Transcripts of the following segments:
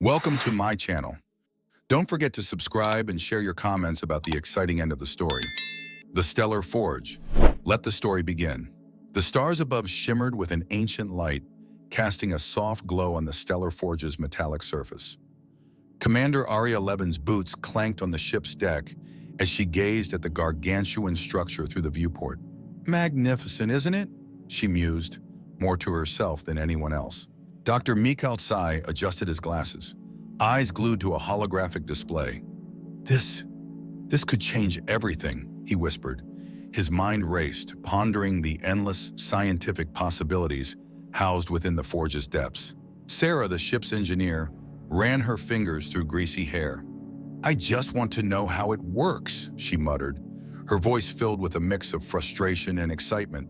Welcome to my channel. Don't forget to subscribe and share your comments about the exciting end of the story. The Stellar Forge. Let the story begin. The stars above shimmered with an ancient light, casting a soft glow on the Stellar Forge's metallic surface. Commander Aria Levin's boots clanked on the ship's deck as she gazed at the gargantuan structure through the viewport. Magnificent, isn't it? She mused, more to herself than anyone else. Dr. Mikhail Tsai adjusted his glasses, eyes glued to a holographic display. This could change everything, he whispered. His mind raced, pondering the endless scientific possibilities housed within the forge's depths. Sarah, the ship's engineer, ran her fingers through greasy hair. "I just want to know how it works," she muttered, her voice filled with a mix of frustration and excitement.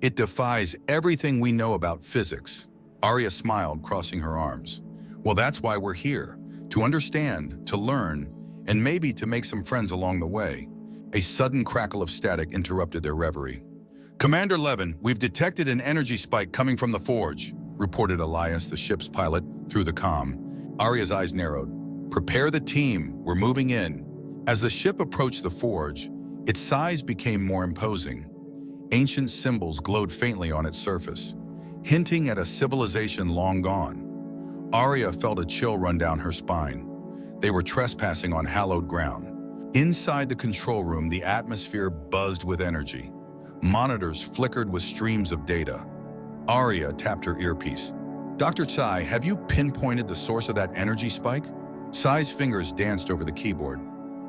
"It defies everything we know about physics." Aria smiled, crossing her arms. "Well, that's why we're here, to understand, to learn, and maybe to make some friends along the way." A sudden crackle of static interrupted their reverie. "Commander Levin, we've detected an energy spike coming from the forge," reported Elias, the ship's pilot, through the comm. Aria's eyes narrowed. "Prepare the team, we're moving in." As the ship approached the forge, its size became more imposing. Ancient symbols glowed faintly on its surface, hinting at a civilization long gone. Aria felt a chill run down her spine. They were trespassing on hallowed ground. Inside the control room, the atmosphere buzzed with energy. Monitors flickered with streams of data. Aria tapped her earpiece. "Dr. Tsai, have you pinpointed the source of that energy spike?" Tsai's fingers danced over the keyboard.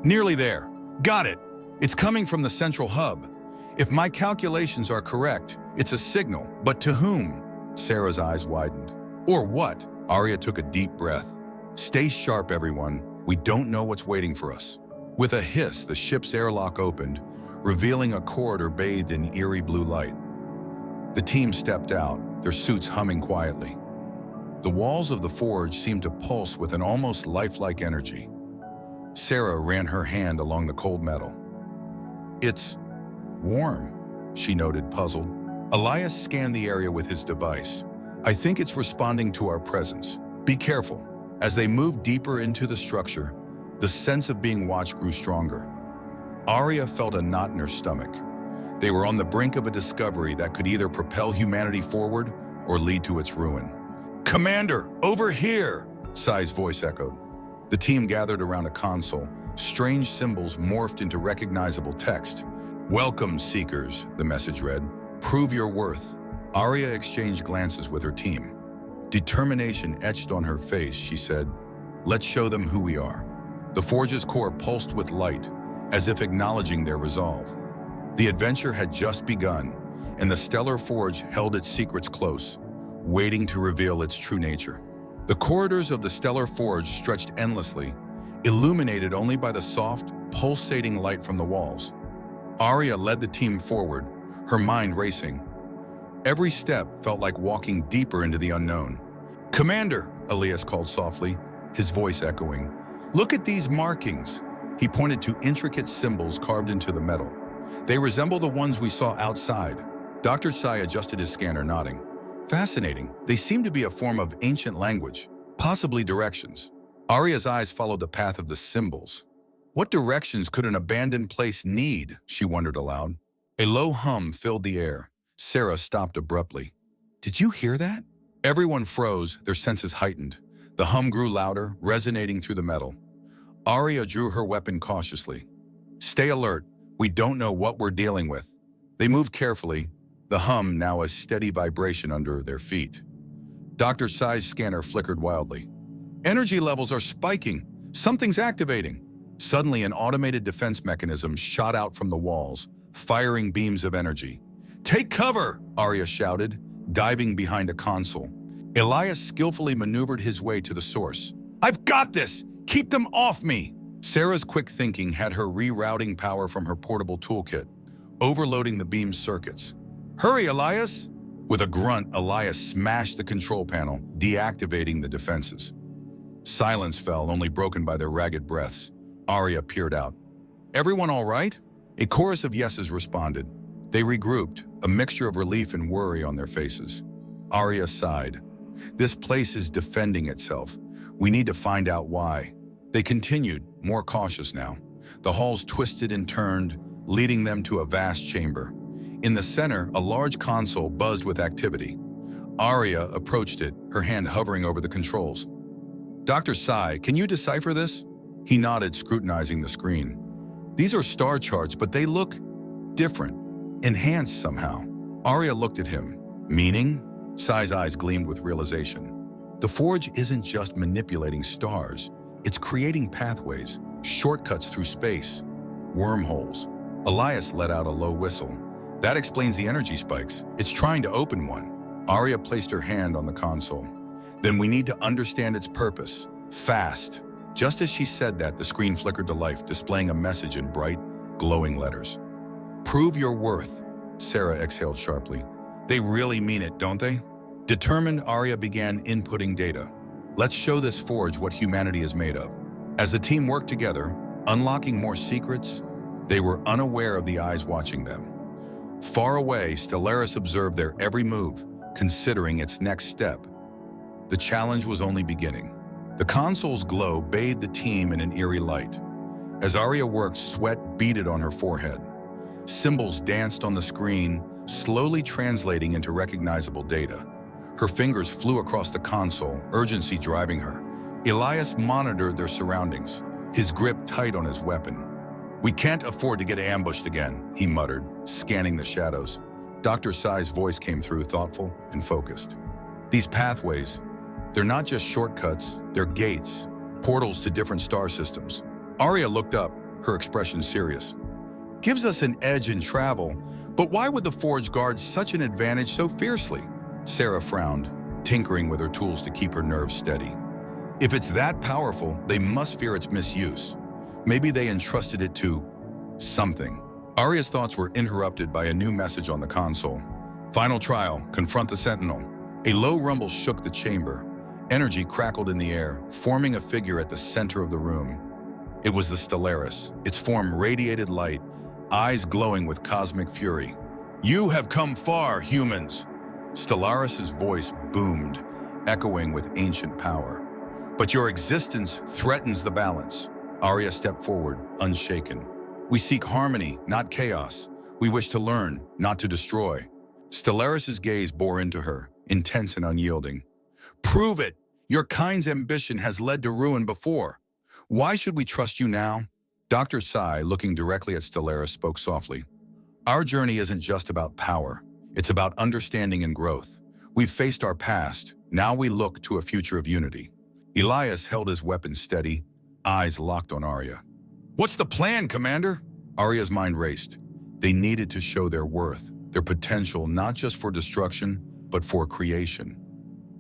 "Nearly there. Got it. It's coming from the central hub. If my calculations are correct, it's a signal, but to whom?" Sarah's eyes widened. "Or what?" Aria took a deep breath. "Stay sharp, everyone. We don't know what's waiting for us." With a hiss, the ship's airlock opened, revealing a corridor bathed in eerie blue light. The team stepped out, their suits humming quietly. The walls of the forge seemed to pulse with an almost lifelike energy. Sarah ran her hand along the cold metal. "It's warm," she noted, puzzled. Elias scanned the area with his device. "I think it's responding to our presence. Be careful." As they moved deeper into the structure, the sense of being watched grew stronger. Aria felt a knot in her stomach. They were on the brink of a discovery that could either propel humanity forward or lead to its ruin. "Commander, over here!" Tsai's voice echoed. The team gathered around a console. Strange symbols morphed into recognizable text. "Welcome, Seekers," the message read. "Prove your worth." Aria exchanged glances with her team. Determination etched on her face, she said, "Let's show them who we are." The forge's core pulsed with light, as if acknowledging their resolve. The adventure had just begun, and the Stellar Forge held its secrets close, waiting to reveal its true nature. The corridors of the Stellar Forge stretched endlessly, illuminated only by the soft, pulsating light from the walls. Aria led the team forward, her mind racing. Every step felt like walking deeper into the unknown. "Commander," Elias called softly, his voice echoing. "Look at these markings." He pointed to intricate symbols carved into the metal. "They resemble the ones we saw outside." Dr. Tsai adjusted his scanner, nodding. "Fascinating. They seem to be a form of ancient language, possibly directions." Aria's eyes followed the path of the symbols. What directions could an abandoned place need, she wondered aloud. A low hum filled the air. Sarah stopped abruptly. "Did you hear that?" Everyone froze, their senses heightened. The hum grew louder, resonating through the metal. Aria drew her weapon cautiously. "Stay alert. We don't know what we're dealing with." They moved carefully, the hum now a steady vibration under their feet. Dr. Tsai's scanner flickered wildly. "Energy levels are spiking. Something's activating." Suddenly, an automated defense mechanism shot out from the walls, firing beams of energy. "Take cover!" Aria shouted, diving behind a console. Elias skillfully maneuvered his way to the source. "I've got this! Keep them off me!" Sarah's quick thinking had her rerouting power from her portable toolkit, overloading the beam's circuits. "Hurry, Elias!" With a grunt, Elias smashed the control panel, deactivating the defenses. Silence fell, only broken by their ragged breaths. Aria peered out. "Everyone all right?" A chorus of yeses responded. They regrouped, a mixture of relief and worry on their faces. Aria sighed. "This place is defending itself. We need to find out why. They continued, more cautious now. The halls twisted and turned, leading them to a vast chamber. In the center, a large console buzzed with activity. Aria approached it, her hand hovering over the controls. "Dr. Sai, can you decipher this?" He nodded, scrutinizing the screen. "These are star charts, but they look different, enhanced somehow." Aria looked at him. "Meaning?" Sai's eyes gleamed with realization. The Forge isn't just manipulating stars, it's creating pathways, shortcuts through space, wormholes. Elias let out a low whistle. "That explains the energy spikes. It's trying to open one." Aria placed her hand on the console. "Then we need to understand its purpose. Fast." Just as she said that, the screen flickered to life, displaying a message in bright, glowing letters. "Prove your worth," Sarah exhaled sharply. "They really mean it, don't they?" Determined, Aria began inputting data. "Let's show this Forge what humanity is made of." As the team worked together, unlocking more secrets, they were unaware of the eyes watching them. Far away, Stellaris observed their every move, considering its next step. The challenge was only beginning. The console's glow bathed the team in an eerie light. As Aria worked, sweat beaded on her forehead. Symbols danced on the screen, slowly translating into recognizable data. Her fingers flew across the console, urgency driving her. Elias monitored their surroundings, his grip tight on his weapon. "We can't afford to get ambushed again," he muttered, scanning the shadows. Dr. Sai's voice came through, thoughtful and focused. "These pathways, they're not just shortcuts, they're gates, portals to different star systems." Aria looked up, her expression serious. "Gives us an edge in travel, but why would the Forge guard such an advantage so fiercely?" Sarah frowned, tinkering with her tools to keep her nerves steady. "If it's that powerful, they must fear its misuse. Maybe they entrusted it to something." Aria's thoughts were interrupted by a new message on the console. "Final trial, confront the Sentinel." A low rumble shook the chamber. Energy crackled in the air, forming a figure at the center of the room. It was the Stellaris. Its form radiated light, eyes glowing with cosmic fury. "You have come far, humans!" Stellaris' voice boomed, echoing with ancient power. "But your existence threatens the balance." Aria stepped forward, unshaken. "We seek harmony, not chaos. We wish to learn, not to destroy." Stellaris' gaze bore into her, intense and unyielding. "Prove it! Your kind's ambition has led to ruin before. Why should we trust you now?" Dr. Sai, looking directly at Stellaris, spoke softly. "Our journey isn't just about power. It's about understanding and growth. We've faced our past. Now we look to a future of unity." Elias held his weapon steady, eyes locked on Aria. "What's the plan, Commander?" Aria's mind raced. They needed to show their worth, their potential, not just for destruction, but for creation.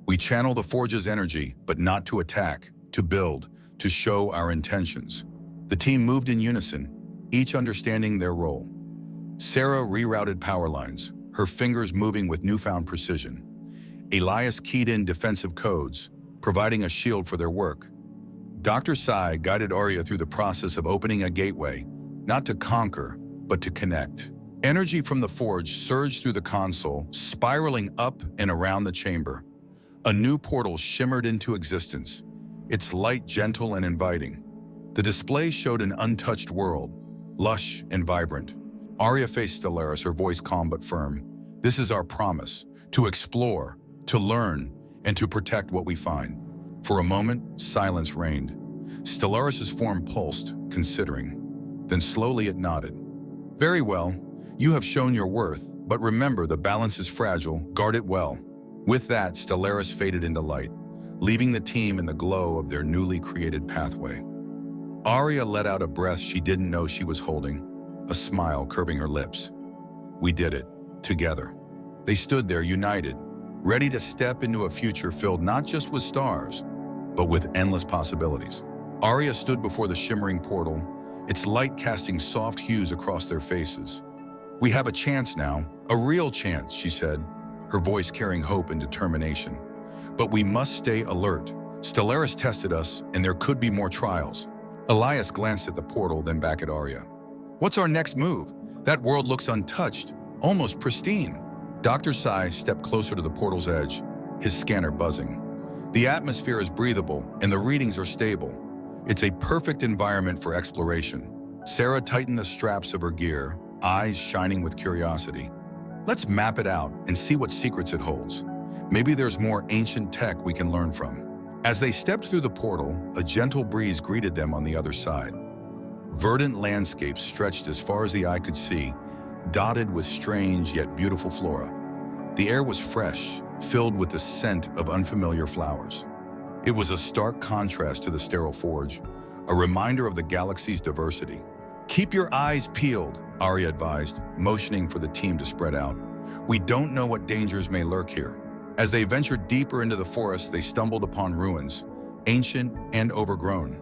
"We channel the Forge's energy, but not to attack, to build, to show our intentions." The team moved in unison, each understanding their role. Sarah rerouted power lines, her fingers moving with newfound precision. Elias keyed in defensive codes, providing a shield for their work. Dr. Sai guided Aria through the process of opening a gateway, not to conquer, but to connect. Energy from the Forge surged through the console, spiraling up and around the chamber. A new portal shimmered into existence, its light gentle and inviting. The display showed an untouched world, lush and vibrant. Aria faced Stellaris, her voice calm but firm. "This is our promise, to explore, to learn, and to protect what we find." For a moment, silence reigned. Stellaris' form pulsed, considering. Then slowly it nodded. "Very well. You have shown your worth, but remember the balance is fragile, guard it well." With that, Stellaris faded into light, leaving the team in the glow of their newly created pathway. Aria let out a breath she didn't know she was holding, a smile curving her lips. "We did it, together." They stood there united, ready to step into a future filled not just with stars, but with endless possibilities. Aria stood before the shimmering portal, its light casting soft hues across their faces. "We have a chance now, a real chance," she said, her voice carrying hope and determination. "But we must stay alert. Stellaris tested us, and there could be more trials." Elias glanced at the portal, then back at Aria. "What's our next move? That world looks untouched, almost pristine." Dr. Sai stepped closer to the portal's edge, his scanner buzzing. The atmosphere is breathable and the readings are stable. It's a perfect environment for exploration. Sarah tightened the straps of her gear, eyes shining with curiosity. Let's map it out and see what secrets it holds. Maybe there's more ancient tech we can learn from. As they stepped through the portal, a gentle breeze greeted them on the other side. Verdant landscapes stretched as far as the eye could see, dotted with strange yet beautiful flora. The air was fresh, filled with the scent of unfamiliar flowers. It was a stark contrast to the sterile forge, a reminder of the galaxy's diversity. "Keep your eyes peeled," Aria advised, motioning for the team to spread out. "We don't know what dangers may lurk here." As they ventured deeper into the forest, they stumbled upon ruins, ancient and overgrown.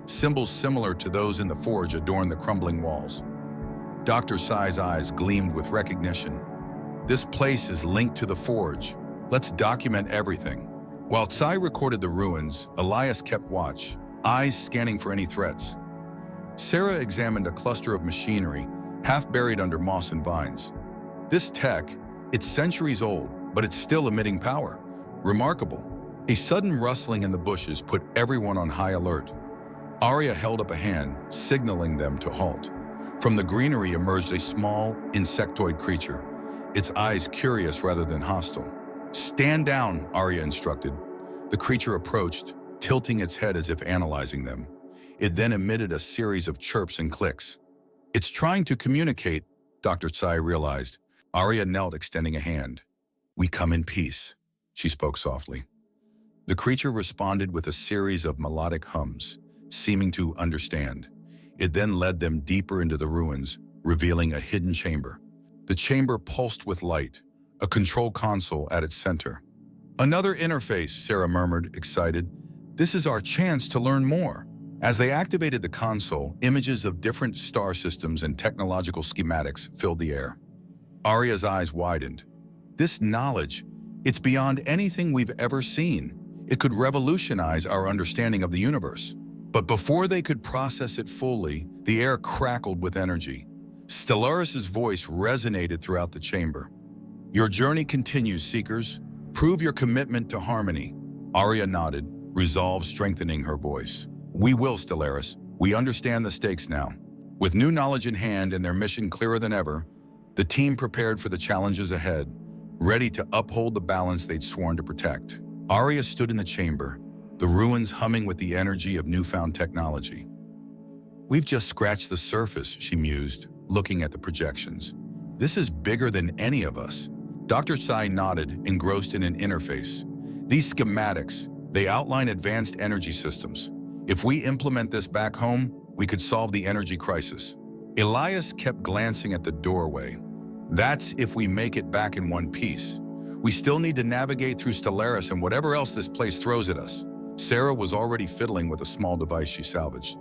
Symbols similar to those in the forge adorned the crumbling walls. Dr. Sai's eyes gleamed with recognition. "This place is linked to the forge. Let's document everything." While Sai recorded the ruins, Elias kept watch, eyes scanning for any threats. Sarah examined a cluster of machinery, half buried under moss and vines. This tech, it's centuries old, but it's still emitting power. Remarkable. A sudden rustling in the bushes put everyone on high alert. Aria held up a hand, signaling them to halt. From the greenery emerged a small, insectoid creature, its eyes curious rather than hostile. "Stand down," Aria instructed. The creature approached, tilting its head as if analyzing them. It then emitted a series of chirps and clicks. "It's trying to communicate," Dr. Sai realized. Aria knelt, extending a hand. "We come in peace," she spoke softly. The creature responded with a series of melodic hums, seeming to understand. It then led them deeper into the ruins, revealing a hidden chamber. The chamber pulsed with light, a control console at its center. "Another interface," Sarah murmured, excited. "This is our chance to learn more." As they activated the console, images of different star systems and technological schematics filled the air. Aria's eyes widened. "This knowledge, it's beyond anything we've ever seen. It could revolutionize our understanding of the universe." But before they could process it fully, the air crackled with energy. Stellaris' voice resonated throughout the chamber. "Your journey continues, Seekers. Prove your commitment to harmony." Aria nodded, resolve strengthening her voice. "We will, Stellaris. We understand the stakes now." With new knowledge in hand and their mission clearer than ever, the team prepared for the challenges ahead, ready to uphold the balance they'd sworn to protect. Aria stood in the chamber, the ruins humming with the energy of newfound technology. "We've just scratched the surface," she mused, looking at the projections. "This is bigger than any of us." Dr. Sai nodded, engrossed in an interface. "These schematics, they outline advanced energy systems. If we implement this back home, we could solve the energy crisis." Elias kept glancing at the doorway. "That's if we make it back in one piece. We still need to navigate through Stellaris and whatever else this place throws at us." Sarah was already fiddling with a small device she salvaged.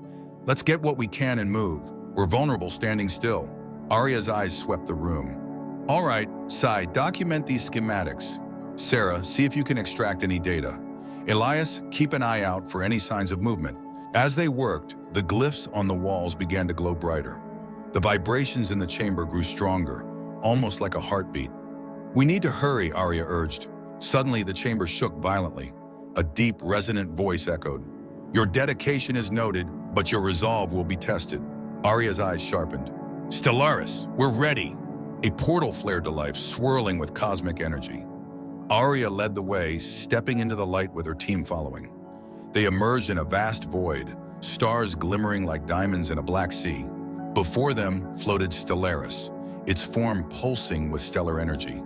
"Let's get what we can and move. We're vulnerable standing still." Aria's eyes swept the room. "All right, Sai, document these schematics. Sarah, see if you can extract any data. Elias, keep an eye out for any signs of movement." As they worked, the glyphs on the walls began to glow brighter. The vibrations in the chamber grew stronger, almost like a heartbeat. "We need to hurry," Aria urged. Suddenly, the chamber shook violently. A deep, resonant voice echoed. "Your dedication is noted, but your resolve will be tested." Aria's eyes sharpened. "Stellaris, we're ready." A portal flared to life, swirling with cosmic energy. Aria led the way, stepping into the light with her team following. They emerged in a vast void, stars glimmering like diamonds in a black sea. Before them floated Stellaris, its form pulsing with stellar energy.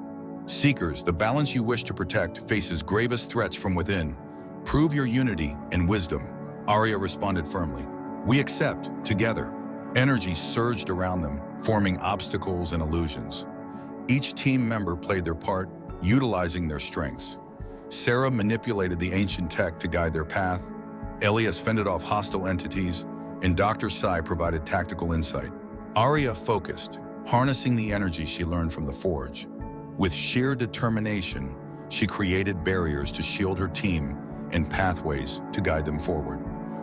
"Seekers, the balance you wish to protect faces gravest threats from within. Prove your unity and wisdom." Aria responded firmly. "We accept, together." Energy surged around them, forming obstacles and illusions. Each team member played their part, utilizing their strengths. Sarah manipulated the ancient tech to guide their path, Elias fended off hostile entities, and Dr. Sai provided tactical insight. Aria focused, harnessing the energy she learned from the forge. With sheer determination, she created barriers to shield her team and pathways to guide them forward.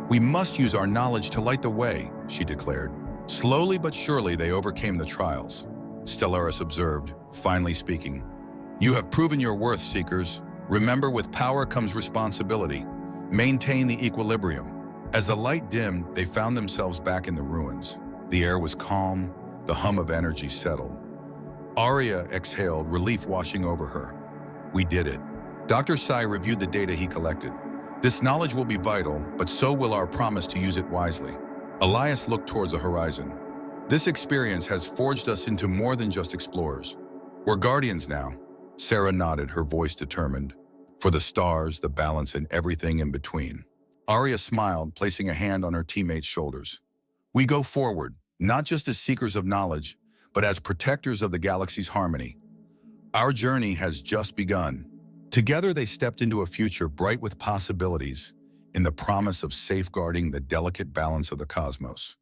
"We must use our knowledge to light the way," she declared. Slowly but surely they overcame the trials. Stellaris observed, finally speaking. "You have proven your worth, Seekers. Remember, with power comes responsibility. Maintain the equilibrium. As the light dimmed, they found themselves back in the ruins. The air was calm, the hum of energy settled. Aria exhaled, relief washing over her. We did it. Dr. Sai reviewed the data he collected. This knowledge will be vital, but so will our promise to use it wisely. Elias looked towards the horizon. This experience has forged us into more than just explorers. We're guardians now. Sarah nodded, her voice determined. For the stars, the balance, and everything in between. Aria smiled, placing a hand on her teammate's shoulders. We go forward, not just as seekers of knowledge, but as protectors of the galaxy's harmony. Our journey has just begun. Together they stepped into a future bright with possibilities, in the promise of safeguarding the delicate balance of the cosmos.